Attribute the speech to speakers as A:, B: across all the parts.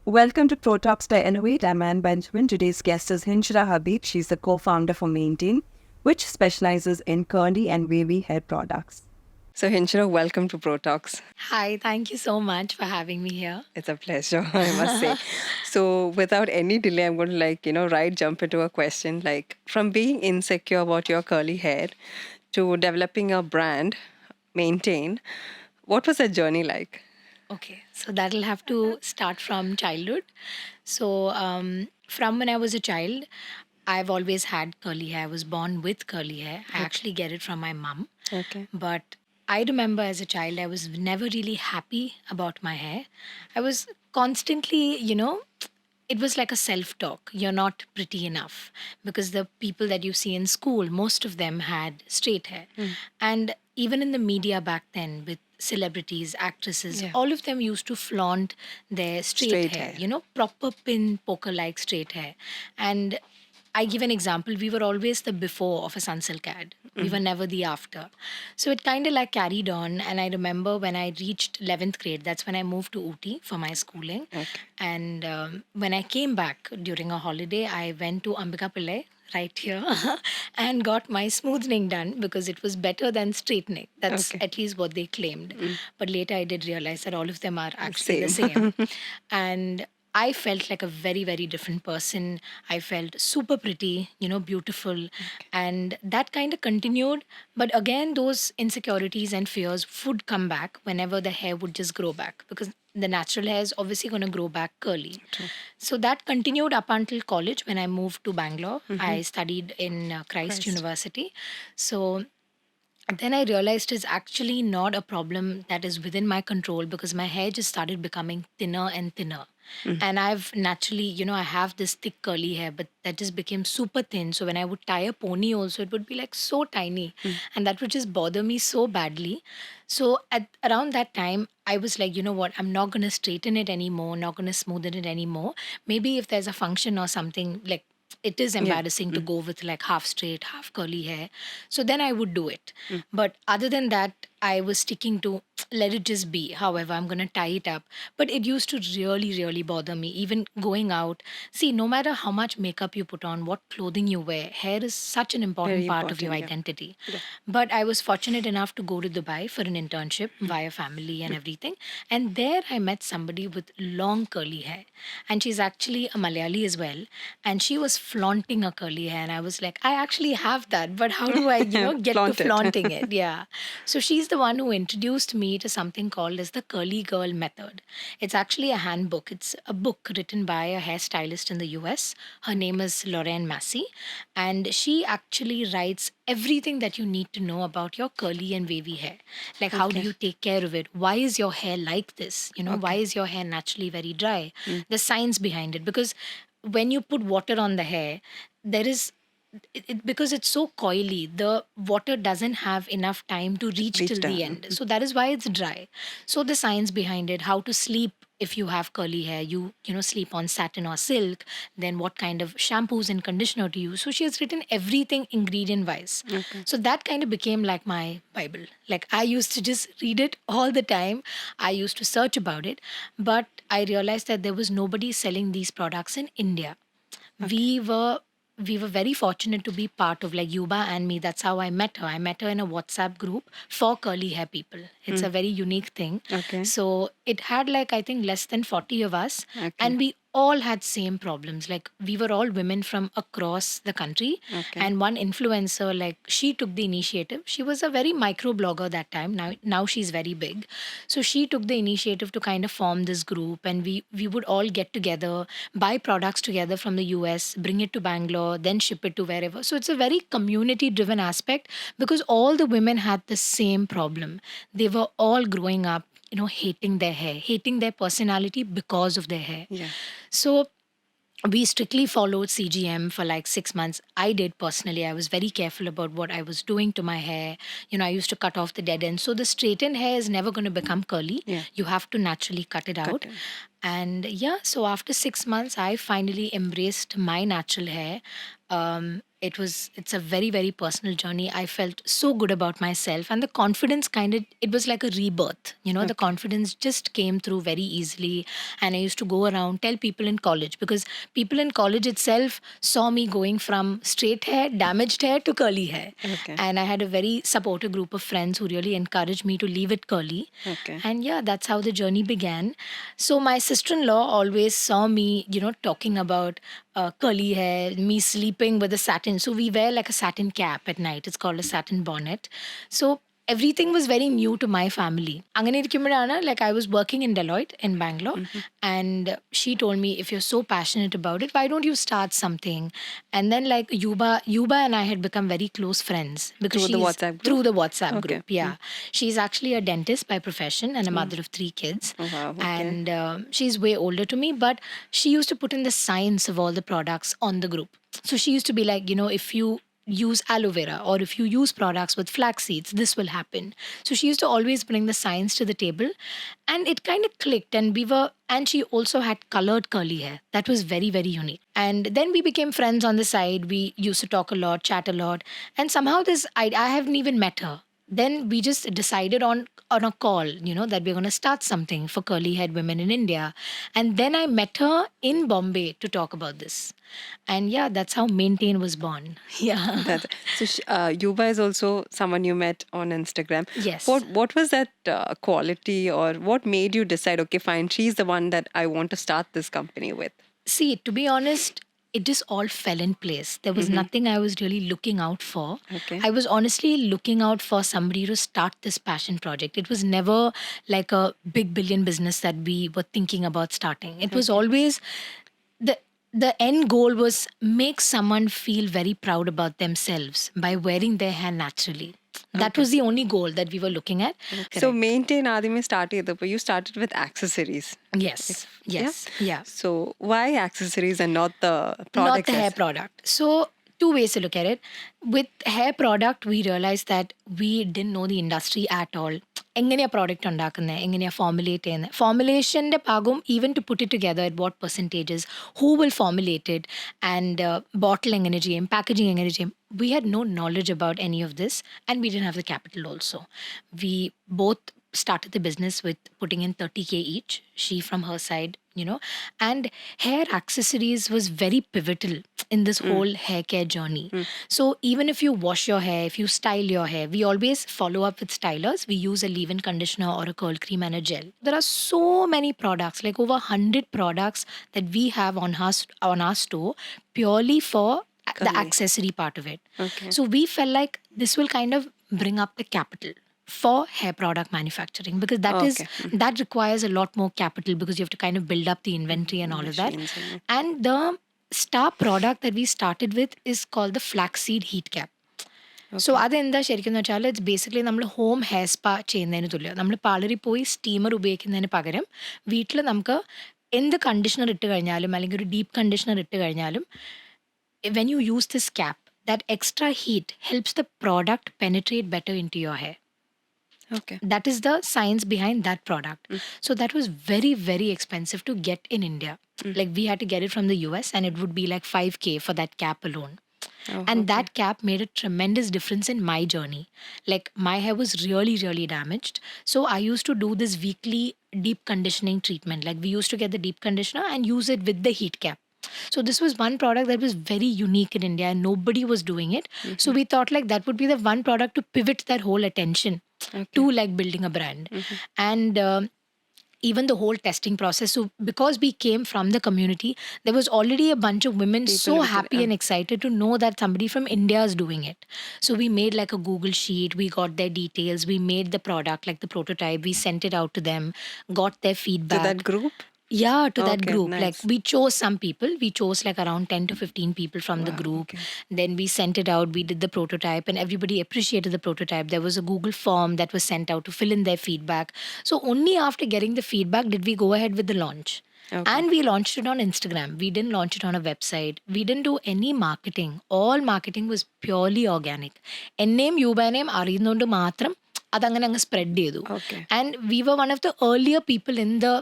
A: Welcome to ProTalks by Innovate. I'm Anne Benjamin. Today's guest is Hinshara Habeeb. She's the co-founder for Manetain, which specializes in curly and wavy hair products. So, Hinshara, welcome to ProTalks.
B: Hi, thank you so much for having me here.
A: It's a pleasure, I must say. So, without any delay, I'm going to right jump into a question from being insecure about your curly hair to developing a brand, Manetain. What was that journey like?
B: Okay, so that'll have to start from childhood. From when I was a child, I've always had curly hair. I was born with curly hair. I actually get it from my mum.
A: Okay.
B: But I remember as a child, I was never really happy about my hair. I was constantly, it was like a self talk. You're not pretty enough because the people that you see in school, most of them had straight hair. And even in the media back then, with celebrities, actresses,
A: Yeah.
B: all of them used to flaunt their straight
A: Straight
B: hair,
A: hair.
B: proper pin poker like straight hair. And I give an example. We were always the before of a Sunsilk ad. We were never the after. So it kind of like carried on. And I remember when I reached 11th grade, that's when I moved to Ooty for my schooling.
A: Okay.
B: And when I came back during a holiday, I went to Ambika Pillai right here and got my smoothening done because it was better than straightening. That's
A: Okay.
B: at least what they claimed. But later I did realize that all of them are actually the same. And I felt like a very, very different person. I felt super pretty, beautiful. And that kind of continued. But again, those insecurities and fears would come back whenever the hair would just grow back because the natural hair is obviously going to grow back curly. So that continued up until college when I moved to Bangalore. I studied in Christ University. So then I realized it's actually not a problem that is within my control because my hair just started becoming thinner and thinner. And I've naturally, I have this thick curly hair, but that just became super thin. So when I would tie a pony, also, it would be like so tiny. And that would just bother me so badly. So at around that time, I was like, you know what, I'm not going to straighten it anymore, not going to smoothen it anymore. Maybe if there's a function or something like it is embarrassing to go with like half straight, half curly hair. So then I would do it. But other than that, I was sticking to let it just be. However, I'm going to tie it up. But it used to really, really bother me. Even going out, see, no matter how much makeup you put on, what clothing you wear, hair is such an important
A: Very
B: part of your
A: important, yeah.
B: identity. But I was fortunate enough to go to Dubai for an internship via family and everything. And there I met somebody with long curly hair. And she's actually a Malayali as well. And she was flaunting her curly hair. And I was like, I actually have that, but how do I, get
A: Flaunt
B: to
A: it.
B: flaunting it? Yeah. So she's the one who introduced me to something called as the curly girl method. It's actually a handbook. It's a book written by a hairstylist in the US. Her name is Lorraine Massey. And she actually writes everything that you need to know about your curly and wavy hair. Like how do
A: Okay.
B: you take care of it? Why is your hair like this? Why
A: Okay.
B: is your hair naturally very dry? The science behind it. Because when you put water on the hair, there is because it's so coily, the water doesn't have enough time to reach
A: Reach
B: till the
A: down.
B: end. So that is why it's dry. So the science behind it, how to sleep if you have curly hair, you sleep on satin or silk, then what kind of shampoos and conditioner to use. So she has written everything ingredient wise.
A: Okay.
B: So that kind of became like my Bible. Like I used to just read it all the time. I used to search about it, but I realized that there was nobody selling these products in India. We were very fortunate to be part of like Yuba and me. That's how I met her. I met her in a WhatsApp group for curly hair people. It's a very unique thing.
A: Okay.
B: So it had like I think less than 40 of us,
A: Okay.
B: and we all had same problems. Like we were all women from across the country,
A: Okay.
B: and one influencer, like she took the initiative. She was a very micro blogger that time. Now she's very big. So she took the initiative to kind of form this group, and we would all get together, buy products together from the US, bring it to Bangalore, then ship it to wherever. So it's a very community driven aspect because all the women had the same problem. They were all growing up, hating their hair, hating their personality because of their hair.
A: Yeah.
B: So we strictly followed CGM for like 6 months. I did personally. I was very careful about what I was doing to my hair. I used to cut off the dead end. So the straightened hair is never going to become curly.
A: Yeah.
B: You have to naturally cut it out.
A: it.
B: And yeah, so after 6 months, I finally embraced my natural hair. It's a very, very personal journey. I felt so good about myself, and the confidence it was like a rebirth. The
A: Okay.
B: confidence just came through very easily. And I used to go around, tell people in college, because people in college itself saw me going from straight hair, damaged hair to curly hair.
A: Okay.
B: And I had a very supportive group of friends who really encouraged me to leave it curly.
A: Okay.
B: And yeah, that's how the journey began. So my sister-in-law always saw me, talking about curly hair, me sleeping with a satin. So we wear like a satin cap at night. It's called a satin bonnet. So everything was very new to my family. അങ്ങനെ ഇരിക്കുമ്പോഴാണ്, like, I was working in Deloitte in Bangalore, and she told me, if you're so passionate about it, why don't you start something? And then, like, Yuba and I had become very close friends because
A: Through the
B: she's
A: WhatsApp group?
B: through the WhatsApp
A: Okay.
B: group. Yeah, she's actually a dentist by profession and a mother of 3 kids.
A: Oh, wow. Okay.
B: And she's way older to me, but she used to put in the science of all the products on the group. So she used to be like, if you use aloe vera or if you use products with flax seeds, this will happen. So she used to always bring the science to the table, and it kind of clicked. And she also had colored curly hair that was very, very unique. And then we became friends on the side. We used to talk a lot, chat a lot. And somehow I haven't even met her. Then we just decided on a call, that we're going to start something for curly haired women in India. And then I met her in Bombay to talk about this. And yeah, that's how Maintain was born. Yeah.
A: That's so. Yuba is also someone you met on Instagram.
B: Yes.
A: What was that quality, or what made you decide? Okay, fine. She's the one that I want to start this company with.
B: See, to be honest, it just all fell in place. There was nothing I was really looking out for.
A: Okay.
B: I was honestly looking out for somebody to start this passion project. It was never like a big billion business that we were thinking about starting. It was always the the end goal was make someone feel very proud about themselves by wearing their hair naturally. That was the only goal that we were looking at.
A: So
B: Correct.
A: maintain Adime started, but you started with accessories.
B: Yes. Yes. Yeah.
A: So why accessories and not the
B: Not
A: products?
B: the hair product. So, two ways to look at it. With hair product, we realized that we didn't know the industry at all. എങ്ങനെയാ product ഉണ്ടാക്കുന്നത്, എങ്ങനെയാ formulate ചെയ്യുന്നത്, ഫോമുലേഷൻ്റെ ഭാഗവും even to put it together at what percentages, who will formulate it, and bottle എങ്ങനെ ചെയ്യും, packaging എങ്ങനെ ചെയ്യും. We had no knowledge about any of this, and we didn't have the capital also. We both started the business with putting in 30K each, she from her side, and hair accessories was very pivotal in this whole hair care journey. So even if you wash your hair, if you style your hair, we always follow up with stylers. We use a leave-in conditioner or a curl cream and a gel. There are so many products, like over 100 products that we have on our store purely for the
A: Curly.
B: accessory part of it.
A: Okay.
B: So we felt like this will kind of bring up the capital for hair product manufacturing, because that requires a lot more capital, because you have to kind of build up the inventory and all of that.
A: Machines and-
B: And the star product that we started with is called the flaxseed heat cap. So അതെന്താ ശരിക്കും എന്ന് വെച്ചാൽ, it's basically നമ്മൾ home hair spa ചെയ്യുന്നതിന് തുല്യം. നമ്മൾ പാർലറിൽ പോയി സ്റ്റീമർ ഉപയോഗിക്കുന്നതിന് പകരം വീട്ടിൽ നമുക്ക് എന്ത് കണ്ടീഷണർ ഇട്ട് കഴിഞ്ഞാലും, അല്ലെങ്കിൽ ഒരു ഡീപ്പ് കണ്ടീഷണർ ഇട്ട് കഴിഞ്ഞാലും, when you use this cap, that extra heat helps the product penetrate better into your hair.
A: Okay.
B: That is the science behind that product. So that was very, very expensive to get in India. Like, we had to get it from the US, and it would be like 5K for that cap alone. And that cap made a tremendous difference in my journey. Like, my hair was really, really damaged. So I used to do this weekly deep conditioning treatment. Like, we used to get the deep conditioner and use it with the heat cap. So this was one product that was very unique in India, and nobody was doing it. So we thought, like, that would be the one product to pivot that whole attention to, like, building a brand. And even the whole testing process. So because we came from the community, there was already a bunch of women so happy and excited to know that somebody from India is doing it. So we made like a Google sheet, we got their details, we made the product, like the prototype, we sent it out to them, got their feedback.
A: To that group?
B: Yeah, to that
A: Okay,
B: group.
A: nice.
B: Like, we chose some people. We chose like around 10 to 15 people from the group. Then we sent it out. We did the prototype, and everybody appreciated the prototype. There was a Google form that was sent out to fill in their feedback. So only after getting the feedback did we go ahead with the launch. And we launched it on Instagram. We didn't launch it on a website. We didn't do any marketing. All marketing was purely organic. Name, Yuba name, അറിയുന്നോണ്ട് മാത്രം അതങ്ങനെ അങ്ങ് spread ചെയ്തു.
A: Okay.
B: And we were one of the earlier people in the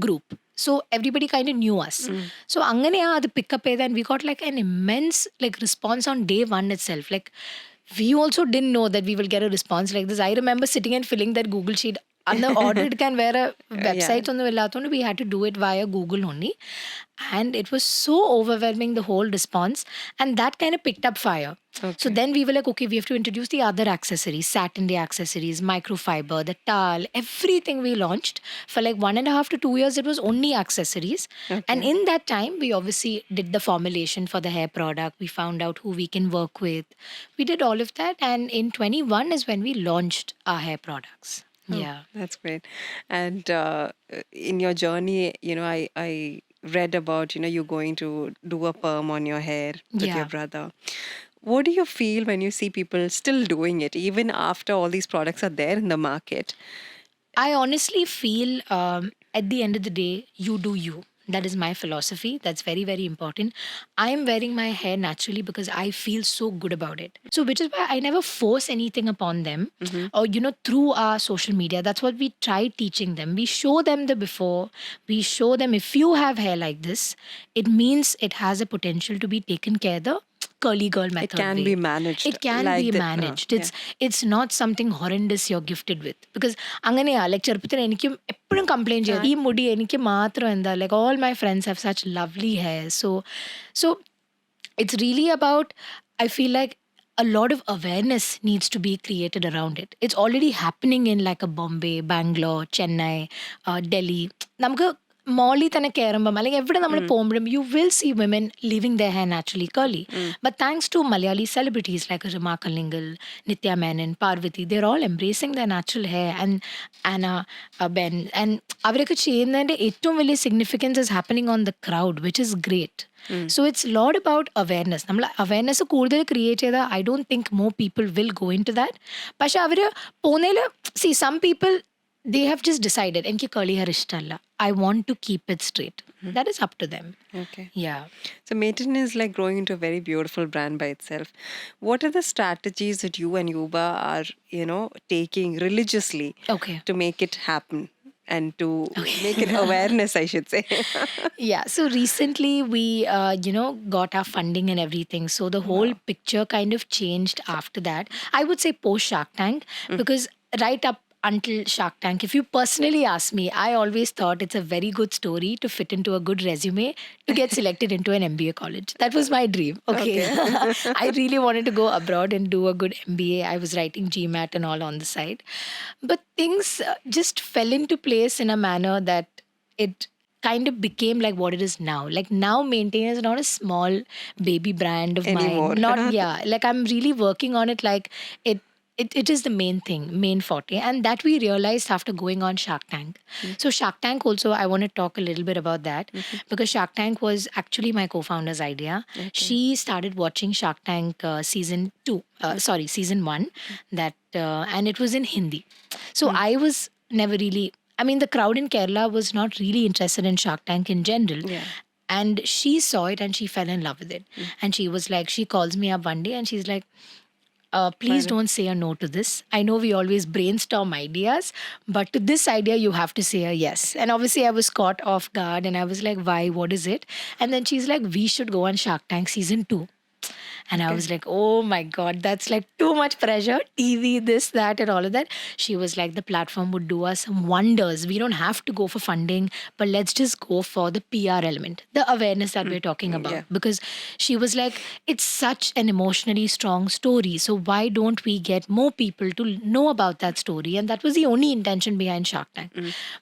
B: group. So everybody kind of knew us. So anganeya adu pick up and we got like an immense like response on day one itself. Like we also didn't know that we will get a response like this. I remember sitting and filling that Google sheet. On the order it can wear a
A: Yeah.
B: website on the we had to do it via Google only. And it was so overwhelming, the whole response. And that kind of picked up fire. So
A: Okay.
B: then we were like, okay, we have to introduce the other accessories, satin day accessories, microfiber, the towel, everything we launched. For like 1.5 to 2 years, it was only accessories. And
A: Okay.
B: in that time, we obviously did the formulation for the hair product. We found out who we can work with. We did all of that. And in 21 is when we launched our hair products.
A: Oh,
B: Yeah.
A: that's great. And in your journey, I read about, you going to do a perm on your hair with your
B: Yeah.
A: brother. What do you feel when you see people still doing it, even after all these products are there in the market?
B: I honestly feel at the end of the day, you do you. That is my philosophy. That's very, very important. I'm wearing my hair naturally because I feel so good about it. So, which is why I never force anything upon them
A: Mm-hmm.
B: or, through our social media. That's what we try teaching them. We show them the before. We show them if you have hair like this, it means it has a potential to be taken care of. Curly girl
A: It
B: method
A: can be
B: way.
A: managed
B: It can
A: like
B: be
A: that.
B: managed.
A: Yeah.
B: It's not something horrendous you're gifted with. Because അങ്ങനെയാ like ചെറുപ്പത്തിൽ എനിക്കും എപ്പോഴും complaint ചെയ്യും ഈ മുടി എനിക്ക് മാത്രം എന്താ like all my friends have such lovely hair. So it's really about, I feel like a lot of awareness needs to be created around it. It's already happening in like a Bombay, Bangalore, Chennai, Delhi. നമുക്ക് മോളിൽ തന്നെ കയറുമ്പം അല്ലെങ്കിൽ എവിടെ നമ്മൾ പോകുമ്പോഴും you will see women leaving their hair naturally curly. But thanks to Malayali celebrities like Rima Kallingal, Nitya Menon, Parvati, they're all embracing their natural hair. And Anna Ben. And അവരൊക്കെ ചെയ്യുന്നതിൻ്റെ ഏറ്റവും വലിയ significance is happening on the crowd, which is great. So it's a lot about awareness. നമ്മൾ awareness കൂടുതൽ create ചെയ്താൽ I don't think more people will go in to that. പക്ഷെ അവർ പോകുന്നതിൽ some people they have just decided എനിക്ക് curly hair ഇഷ്ടമല്ല. I want to keep it straight. That is up to them.
A: Okay.
B: Yeah.
A: So Manetain is like growing into a very beautiful brand by itself. What are the strategies that you and Yuba are, taking religiously
B: Okay.
A: to make it happen and to make it awareness, I should say?
B: Yeah. So recently we, got our funding and everything. So the whole picture kind of changed after that. I would say post Shark Tank, because right up until Shark Tank, if you personally ask me, I always thought it's a very good story to fit into a good resume to get selected into an MBA college. That was my dream. Okay. I really wanted to go abroad and do a good MBA. I was writing GMAT and all on the side. But things just fell into place in a manner that it kind of became like what it is now. Like now Maintain is not a small baby brand of
A: Anymore.
B: mine. Not, yeah. Like I'm really working on it. Like it is the main thing, main forte. And that we realized after going on Shark Tank. So Shark Tank also, I want to talk a little bit about that, because Shark Tank was actually my co-founder's idea. She started watching Shark Tank season 1, that and it was in Hindi. So I was never really, I mean, the crowd in Kerala was not really interested in Shark Tank in general.
A: Yeah.
B: And she saw it and she fell in love with it. And she was like, she calls me up one day and she's like, please don't say a no to this. I know we always brainstorm ideas, but to this idea, you have to say a yes. And obviously, I was caught off guard and I was like, why? What is it? And then she's like, we should go on Shark Tank season 2. And I was like, oh my God, that's like too much pressure. TV, this, that, and all of that. She was like, the platform would do us some wonders. We don't have to go for funding, but let's just go for the PR element, the awareness that we're talking about.
A: Yeah.
B: Because she was like, it's such an emotionally strong story. So why don't we get more people to know about that story? And that was the only intention behind Shark Tank.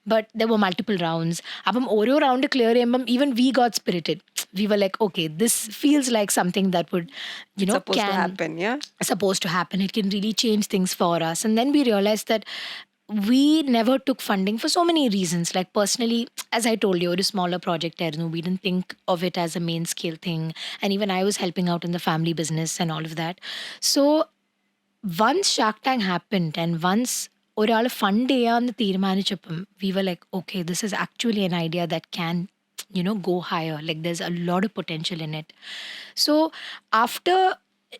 B: But there were multiple rounds. Apam Oreo round clear, even we got spirited. We were like, okay, this feels like something that would,
A: Supposed to happen, yeah?
B: supposed to happen. It can really change things for us. And then we realized that we never took funding for so many reasons. Like personally, as I told you, it was a smaller project. We didn't think of it as a main scale thing. And even I was helping out in the family business and all of that. So once Shark Tank happened and once ഒരാൾ fund ചെയ്യാന്ന് തീരുമാനിച്ചപ്പം we were like, okay, this is actually an idea that can go higher. Like there's a lot of potential in it. So after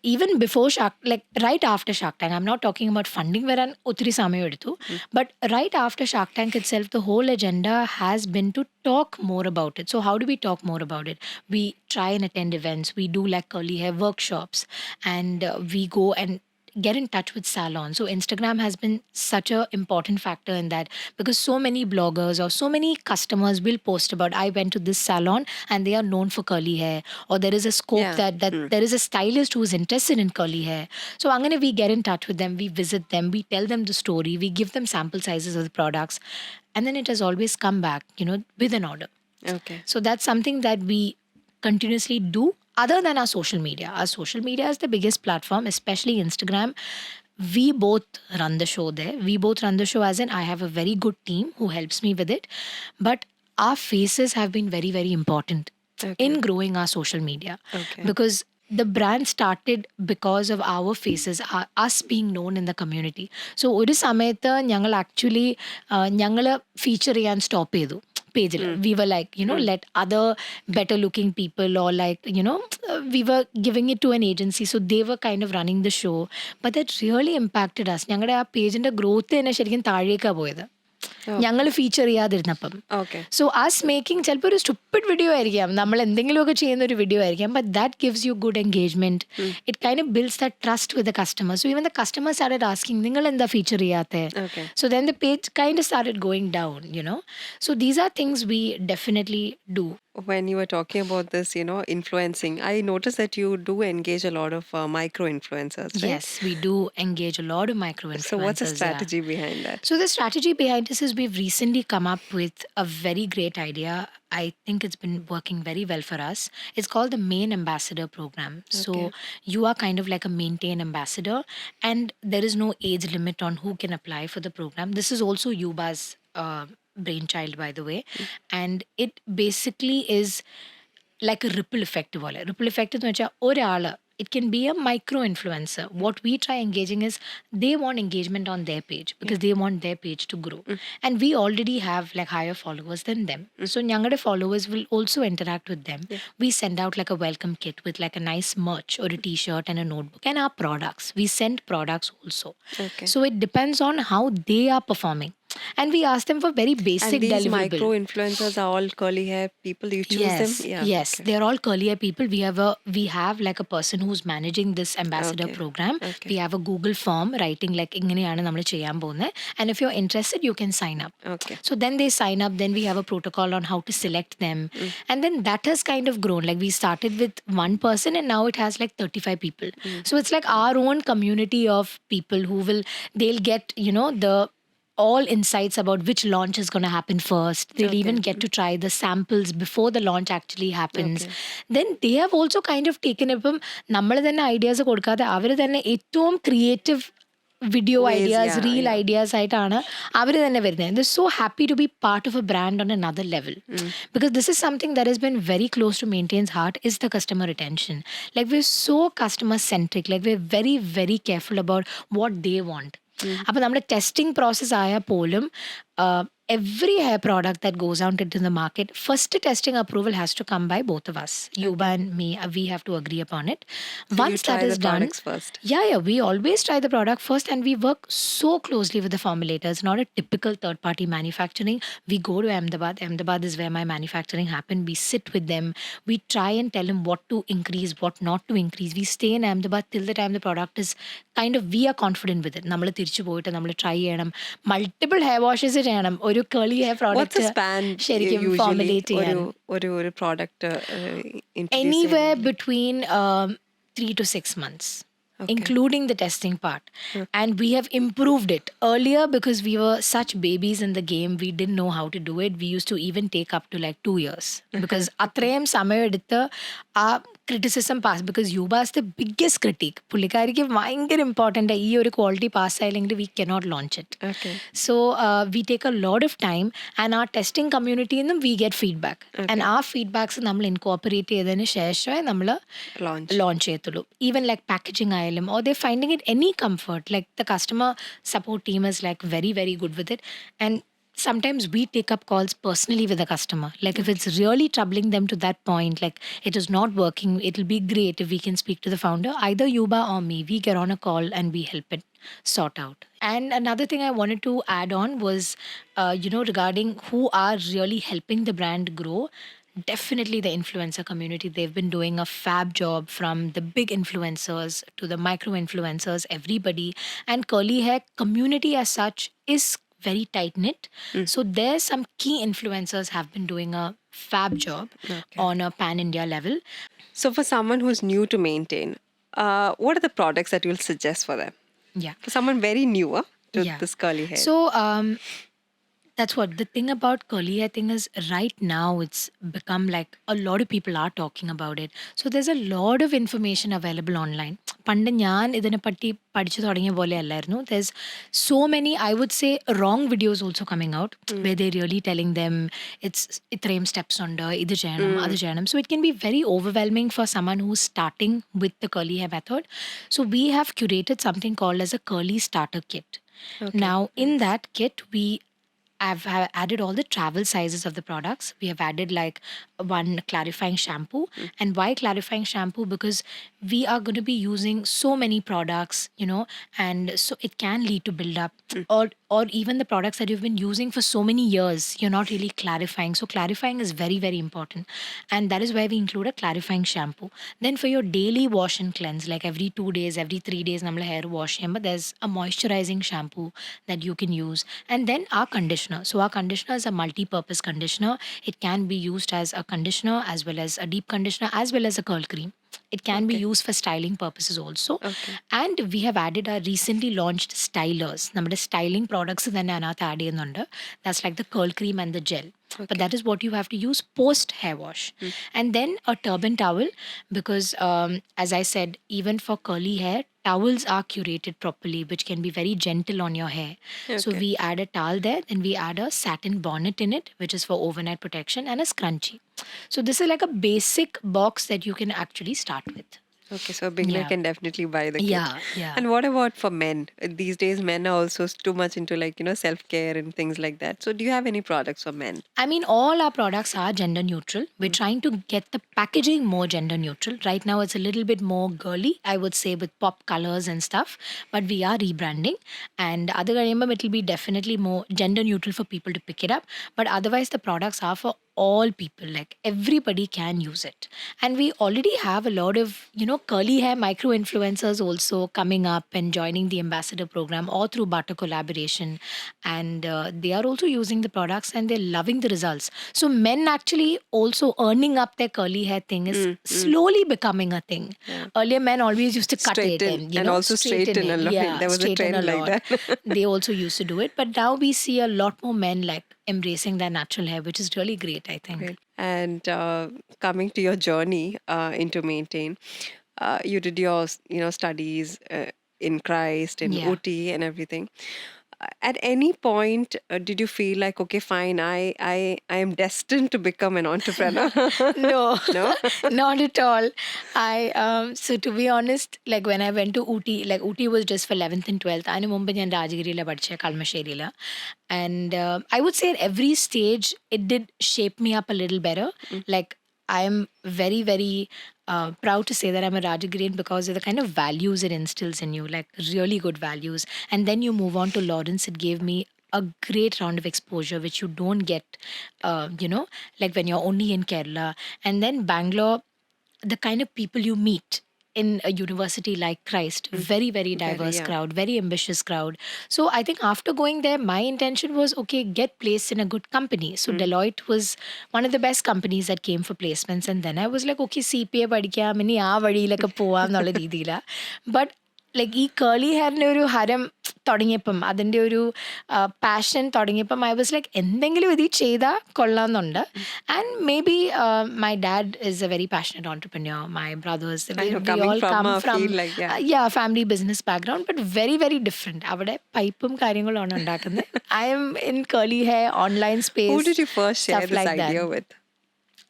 B: even before Shark, like right after Shark Tank, I'm not talking about funding where an uttiri samayo eduthu, but right after Shark Tank itself, the whole agenda has been to talk more about it. So how do we talk more about it? We try and attend events. We do like curly hair workshops, and we go and get in touch with salons. So Instagram has been such a important factor in that, because so many bloggers or so many customers will post about, I went to this salon and they are known for curly hair, or there is a scope
A: Yeah.
B: that there is a stylist who is interested in curly hair. So angane we get in touch with them, we visit them, we tell them the story, we give them sample sizes of the products, and then it has always come back, with an order.
A: Okay.
B: So that's something that we continuously do other than our social media. Our social media is the biggest platform, especially Instagram. We both run the show there. We both run the show, as in, I have a very good team who helps me with it. But our faces have been very, very important in growing our social media.
A: Okay.
B: Because the brand started because of our faces, us being known in the community. So ഒരു സമയത്ത് ഞങ്ങൾ actually ഞങ്ങൾ feature ചെയ്യാൻ stop ചെയ്തു പേജിൽ. We were like, let other better looking people, or like, we were giving it to an agency. So they were kind of running the show. But that really impacted us. ഞങ്ങളുടെ ആ പേജിന്റെ growth തന്നെ ശരിക്കും താഴേക്കാണ് പോയത്, ഞങ്ങൾ feature ചെയ്യാതിരുന്നപ്പം.
A: Okay.
B: So us making ചിലപ്പോൾ ഒരു സ്റ്റുപ്പിഡ് വീഡിയോ ആയിരിക്കാം, നമ്മൾ എന്തെങ്കിലുമൊക്കെ ചെയ്യുന്ന ഒരു വീഡിയോ ആയിരിക്കാം, but that gives you good engagement. It kind of builds that trust with the customer. So even the customer started asking, നിങ്ങൾ എന്താ ഫീച്ചർ ചെയ്യാത്തത്?
A: Okay.
B: So then the page kind of started going down, So these are things we definitely do.
A: When you were talking about this, influencing, I noticed that you do engage a lot of micro influencers, right?
B: Yes, we do engage a lot of micro influencers.
A: So what's the
B: yeah.
A: strategy behind that?
B: So the strategy behind this is we've recently come up with a very great idea. I think it's been working very well for us. It's called the Main Ambassador Program. So you are kind of like a Manetain ambassador, and there is no age limit on who can apply for the program. This is also Yuba's brainchild, by the way. And it basically is like a ripple effect പോലെ. Ripple effect എന്ന് വെച്ചാൽ ഒരാൾ, it can be a micro influencer. What we try engaging is, they want engagement on their page because they want their page to grow. And we already have like higher followers than them. So ഞങ്ങളുടെ followers will also interact with them. We send out like a welcome kit with like a nice merch or a t-shirt and a notebook and our products. We send products also.
A: Okay.
B: So it depends on how they are performing. And we ask them for very basic
A: And these
B: deliverable.
A: micro influencers are all curly hair people. You choose them. Yeah.
B: Yes,
A: Okay.
B: they're all curly hair people. We have like a person who's managing this ambassador
A: Okay.
B: program.
A: Okay.
B: We have a Google form writing like ഇങ്ങനെയാണ് നമ്മൾ ചെയ്യാൻ പോകുന്നത്, and if you're interested you can sign up.
A: Okay.
B: So then they sign up, then we have a protocol on how to select them. And then that has kind of grown. Like we started with one person and now it has like 35 people. So it's like our own community of people who they'll get, the all insights about which launch is going to happen first. They'll even get to try the samples before the launch actually happens. Then they have also kind of taken ഇപ്പം നമ്മൾ തന്നെ ideas കൊടുക്കാതെ അവർ തന്നെ ഏറ്റവും creative video
A: Ways,
B: ideas,
A: yeah,
B: real
A: yeah.
B: ideas ആയിട്ടാണ് അവർ തന്നെ വരുന്നത്. They're so happy to be part of a brand on another level. Because this is something that has been very close to Maintain's heart, is the customer retention. Like we're so customer centric. Like we're very, very careful about what they want. അപ്പോൾ നമ്മുടെ testing process ആയാൽ പോലും every hair product that goes out into the market, first testing approval has to come by both of us. Yuba and me, we have to agree upon it.
A: So
B: Once
A: you try
B: that is
A: the
B: done,
A: products first.
B: yeah, we always try the product first, and we work so closely with the formulators. Not a typical third-party manufacturing. We go to Ahmedabad. Ahmedabad is where my manufacturing happened. We sit with them. We try and tell them what to increase, what not to increase. We stay in Ahmedabad till the time the product is kind of, we are confident with it. നമ്മൾ തിരിച്ചു പോയിട്ട് നമ്മൾ try ചെയ്യണം, multiple hair washes ചെയ്യണം, ഒരു കേളി hair
A: What's the
B: product
A: span
B: ശരിക്കും
A: usually
B: formulate ചെയ്യാൻ.
A: ഒരു product introduce
B: Anywhere
A: ചെയ്യാൻ?
B: between 3 to 6 months, including the testing part. And we have improved it. Earlier, because we were such babies in the game, we didn't know how to do it. We used to even take up to like 2 years. Because അത്രയും സമയം എടുത്ത് ആ criticism pass, because Yuba is the biggest critic. പുള്ളിക്കാരിക്ക് ഭയങ്കര important, ഈ ഒരു quality പാസ്സായില്ലെങ്കിൽ we cannot launch it.
A: Okay.
B: So we take a lot of time, and our testing community in them we get feedback. And our feedbacks നമ്മൾ incorporate ചെയ്തതിന് ശേഷമേ നമ്മൾ launch ചെയ്യത്തുള്ളൂ. Even like packaging ആയാലും, or they're finding it any comfort. Like the customer support team is like very, very good with it. And sometimes we take up calls personally with the customer. Like if it's really troubling them to that point, like it is not working, it'll be great if we can speak to the founder, either Yuba or me. We get on a call and we help it sort out. And another thing I wanted to add on was, regarding who are really helping the brand grow. Definitely the influencer community. They've been doing a fab job, from the big influencers to the micro influencers, everybody. And curly hair community as such is very tight knit. So there's some key influencers have been doing a fab job
A: Okay.
B: on a pan India level.
A: So for someone who's new to Maintain, what are the products that you'll suggest for them?
B: Yeah.
A: For someone very newer to
B: Yeah.
A: this curly hair.
B: So that's what the thing about curly hair thing is. Right now it's become like a lot of people are talking about it, so there's a lot of information available online. പണ്ട് ഞാൻ ഇതിനെപ്പറ്റി പഠിച്ചു തുടങ്ങിയ പോലെ അല്ലായിരുന്നു. There's so many, I would say, wrong videos also coming out, where they're really telling them it's ഇത്രയും steps ഉണ്ട്, ഇത് ചെയ്യണം, അത് ചെയ്യണം. So it can be very overwhelming for someone who's starting with the curly hair method. So we have curated something called as a curly starter kit. Now in that kit we I've added all the travel sizes of the products. We have added like one clarifying shampoo. And why clarifying shampoo? Because we are going to be using so many products, and so it can lead to build up, or even the products that you've been using for so many years, you're not really clarifying. So clarifying is very, very important. And that is why we include a clarifying shampoo. Then for your daily wash and cleanse, like every 2 days, every 3 days, nammal hair wash, but there's a moisturizing shampoo that you can use. And then our conditioner. So our conditioner is a multi-purpose conditioner. It can be used as a conditioner as well as a deep conditioner as well as a curl cream. It can be used for styling purposes also. And we have added our recently launched stylers. നമ്മുടെ styling products തന്നെ അതിനകത്ത് add ചെയ്യുന്നുണ്ട്. That's like the curl cream and the gel. But that is what you have to use post hair wash. And then a turban towel, because as I said, even for curly hair, towels are curated properly, which can be very gentle on your hair. So we add a towel there, then we add a satin bonnet in it, which is for overnight protection, and a scrunchie. So this is like a basic box that you can actually start with.
A: Okay, so a beginner
B: Yeah.
A: can definitely buy the kit.
B: Yeah, yeah.
A: And what about for men? These days, men are also too much into self-care and things like that. So do you have any products for men?
B: I mean, all our products are gender neutral. We're trying to get the packaging more gender neutral. Right now, it's a little bit more girly, I would say, with pop colors and stuff. But we are rebranding. And other it will be definitely more gender neutral for people to pick it up. But otherwise, the products are for all people. Like everybody can use it. And we already have a lot of, curly hair micro influencers also coming up and joining the ambassador program, or through barter collaboration. And they are also using the products and they're loving the results. So men actually also earning up their curly hair thing is slowly becoming a thing. Earlier men always used to cut it
A: Straighten,
B: and
A: and also straighten a lot.
B: Yeah,
A: There was a
B: straighten
A: trend
B: a
A: like
B: lot.
A: that.
B: They also used to do it, but now we see a lot more men like embracing their natural hair, which is really great, I think.
A: Great. And coming to your journey into Maintain, you did your studies in Christ, in
B: Yeah.
A: OT, and everything. At any point, did you feel like, okay, fine, I am destined to become an entrepreneur?
B: No,
A: No?
B: not at all. So to be honest, like when I went to Ooty, like Ooty was just for 11th and 12th. അതിന് മുമ്പ് ഞാൻ രാജഗിരിയിലാണ് പഠിച്ചത്, കളമശ്ശേരിയില്. And I would say at every stage, it did shape me up a little better. Like I am very, very proud to say that I'm a Rajagirian because of the kind of values it instills in you, like really good values. And then you move on to Lawrence, it gave me a great round of exposure, which you don't get, like when you're only in Kerala. And then Bangalore, the kind of people you meet in a university like Christ, very, very diverse
A: yeah.
B: crowd, very ambitious crowd. So I think after going there, my intention was, okay, get placed in a good company. So Deloitte was one of the best companies that came for placements. And then I was like, okay, CPA പഠിക്കാം, ഇനി ആ വഴിയിലൊക്കെ പോവാം എന്നുള്ള രീതിയിലാണ്. But like ഈ കേളി ഹെയറിൻ്റെ ഒരു ഹരം തുടങ്ങിയപ്പം, അതിൻ്റെ ഒരു പാഷൻ തുടങ്ങിയപ്പം, ഐ വാസ് ലൈക്ക് എന്തെങ്കിലും ഇത് ചെയ്താൽ കൊള്ളാമെന്നുണ്ട്. And maybe my dad is a very passionate entrepreneur, my brothers,
A: I know,
B: we
A: coming
B: all
A: from
B: come
A: a
B: from
A: field like that.
B: family business background, but very, very different. അവിടെ പൈപ്പും കാര്യങ്ങളുമാണ് ഉണ്ടാക്കുന്നത്. I am in curly hair, online space.
A: Who did you first share
B: stuff
A: this
B: like that.
A: idea with?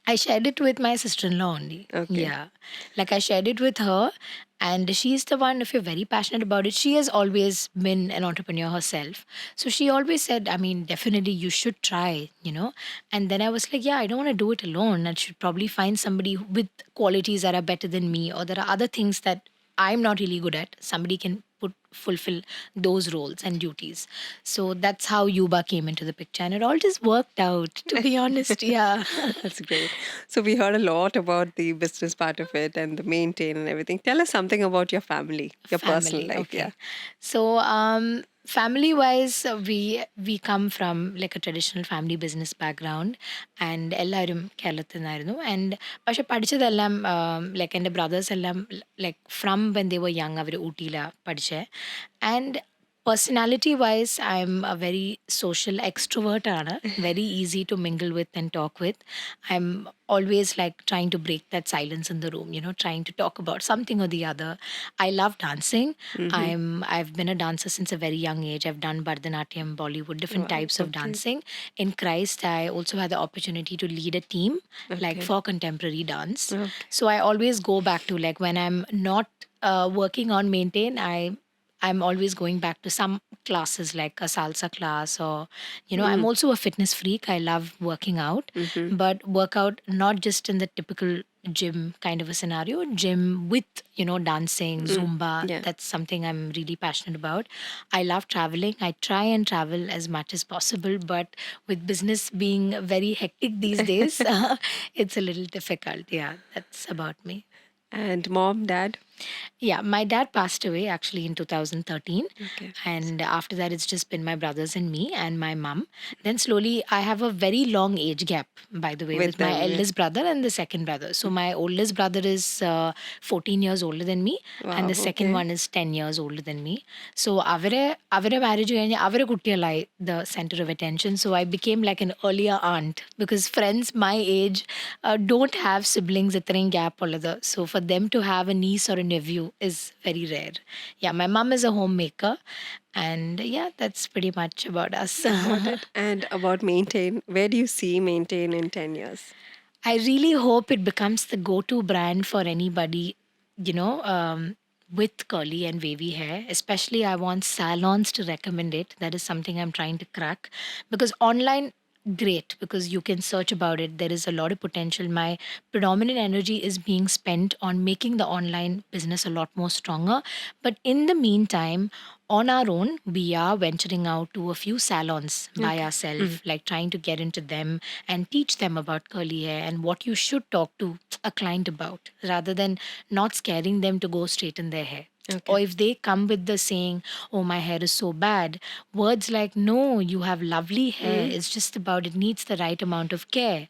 B: I shared it with my sister-in-law only.
A: Okay.
B: Yeah. Like I shared it with her, and she's the one, if you're very passionate about it, she has always been an entrepreneur herself. So she always said, I mean, definitely you should try. And then I was like, yeah, I don't want to do it alone. I should probably find somebody with qualities that are better than me, or there are other things that I'm not really good at. Somebody can fulfill those roles and duties. So that's how Yuba came into the picture, and it all just worked out. To be honest, yeah.
A: That's great. So we heard a lot about the business part of it and the maintain and everything. Tell us something about your family, your personal
B: Family,
A: life. Yeah.
B: okay. So, family wise, we come from like a traditional family business background, and എല്ലാവരും കേരളത്തിൽ നിന്നായിരുന്നു. And പക്ഷെ പഠിച്ചതെല്ലാം like എൻ്റെ brothers എല്ലാം like from when they were young അവർ ഊട്ടിയിലാണ് പഠിച്ചത്. And personality wise, I'm a very social extrovert, Anna, very easy to mingle with and talk with. I'm always like trying to break that silence in the room, trying to talk about something or the other. I love dancing.
A: Mm-hmm.
B: I've been a dancer since a very young age. I've done Bharatanatyam, Bollywood, different
A: Wow.
B: types of
A: Okay.
B: dancing. In Christ, I also had the opportunity to lead a team like
A: Okay.
B: for contemporary dance.
A: Okay.
B: So I always go back to like when I'm not working on Maintain, I'm always going back to some classes like a salsa class, or I'm
A: Mm.
B: also a fitness freak. I love working out,
A: Mm-hmm.
B: but workout not just in the typical gym kind of a scenario, gym with dancing,
A: Mm.
B: Zumba.
A: Yeah.
B: That's something I'm really passionate about. I love traveling. I try and travel as much as possible, but with business being very hectic these days, it's a little difficult. Yeah, that's about me.
A: And mom, dad?
B: Yeah, my dad passed away actually in 2013.
A: Okay.
B: And after that, it's just been my brothers and me and my mum. Then slowly, I have a very long age gap, by the way,
A: With
B: with my
A: them. Yeah.
B: eldest brother and the second brother. So my oldest brother is 14 years older than me, and
A: Wow.
B: the second
A: Okay.
B: one is 10 years older than me. So അവരെ marriage കഴിഞ്ഞ് അവരെ കുട്ടികളായി the center of attention. So I became like an earlier aunt because friends my age don't have siblings ഇത്രയും gap ഉള്ളത്. So for them to have a niece or a nephew is very rare. Yeah, my mom is a homemaker, and yeah, that's pretty much about us.
A: Got it. And about maintain, where do you see maintain in 10 years?
B: I really hope it becomes the go-to brand for anybody, with curly and wavy hair. Especially, I want salons to recommend it. That is something I'm trying to crack, because online, great, because you can search about it. There is a lot of potential. My predominant energy is being spent on making the online business a lot more stronger. But in the meantime, on our own, we are venturing out to a few salons by
A: Okay.
B: ourselves, like trying to get into them and teach them about curly hair and what you should talk to a client about, rather than not scaring them to go straighten their hair. Or
A: Okay.
B: if they come with the saying, oh, my hair is so bad, words like, no, you have lovely hair.
A: Mm.
B: It's just about it needs the right amount of care.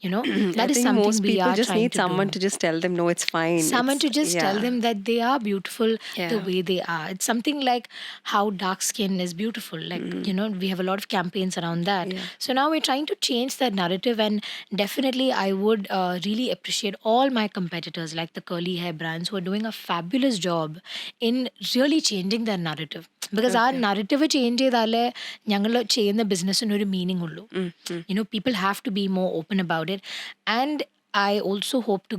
A: I
B: That is
A: think
B: something
A: most
B: we
A: people
B: are
A: just
B: trying
A: need
B: to
A: someone
B: do.
A: to just tell them, no, it's fine.
B: Someone
A: It's,
B: to just tell
A: yeah.
B: them that they are beautiful the
A: Yeah.
B: way they are. It's something like how dark skin is beautiful. Like,
A: Mm.
B: we have a lot of campaigns around that.
A: Yeah.
B: So now we're trying to change that narrative. And definitely, I would really appreciate all my competitors, like the curly hair brands, who are doing a fabulous job in really changing their narrative. Because our
A: Okay.
B: narrative change ചെയ്താലേ ഞങ്ങൾ ചെയ്യുന്ന ബിസിനസ്സിന് ഒരു meaning ഉള്ളൂ.
A: Mm. Mm.
B: People have to be more open about it. And I also hope to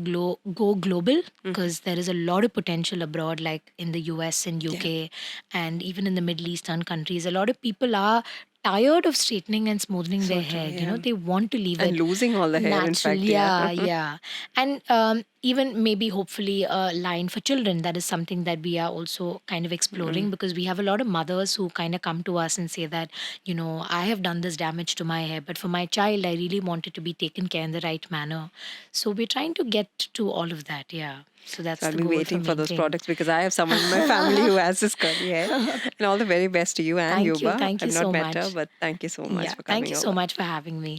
B: go global,
A: Mm.
B: because there is a lot of potential abroad, like in the US and
A: Yeah.
B: UK, and even in the Middle Eastern countries. A lot of people are tired of straightening and smoothing
A: So
B: their
A: true.
B: hair.
A: Yeah.
B: They want to leave
A: And
B: it
A: losing all the hair, in
B: natural.
A: fact. Yeah.
B: Yeah, yeah. And even maybe hopefully a line for children. That is something that we are also kind of exploring,
A: Mm.
B: because we have a lot of mothers who kind of come to us and say that, I have done this damage to my hair, but for my child, I really want it to be taken care in the right manner. So we're trying to get to all of that. Yeah. So
A: So
B: that's
A: I'll
B: the
A: be
B: goal for
A: waiting for those
B: Maintain.
A: products because I have someone in my family who has this curly hair. And all the very best to you and
B: Thank you.
A: Yuba.
B: Thank you
A: I've
B: so
A: not met her,
B: much.
A: but thank you so much
B: Yeah.
A: for
B: Thank
A: coming
B: you so
A: over.
B: much for having me.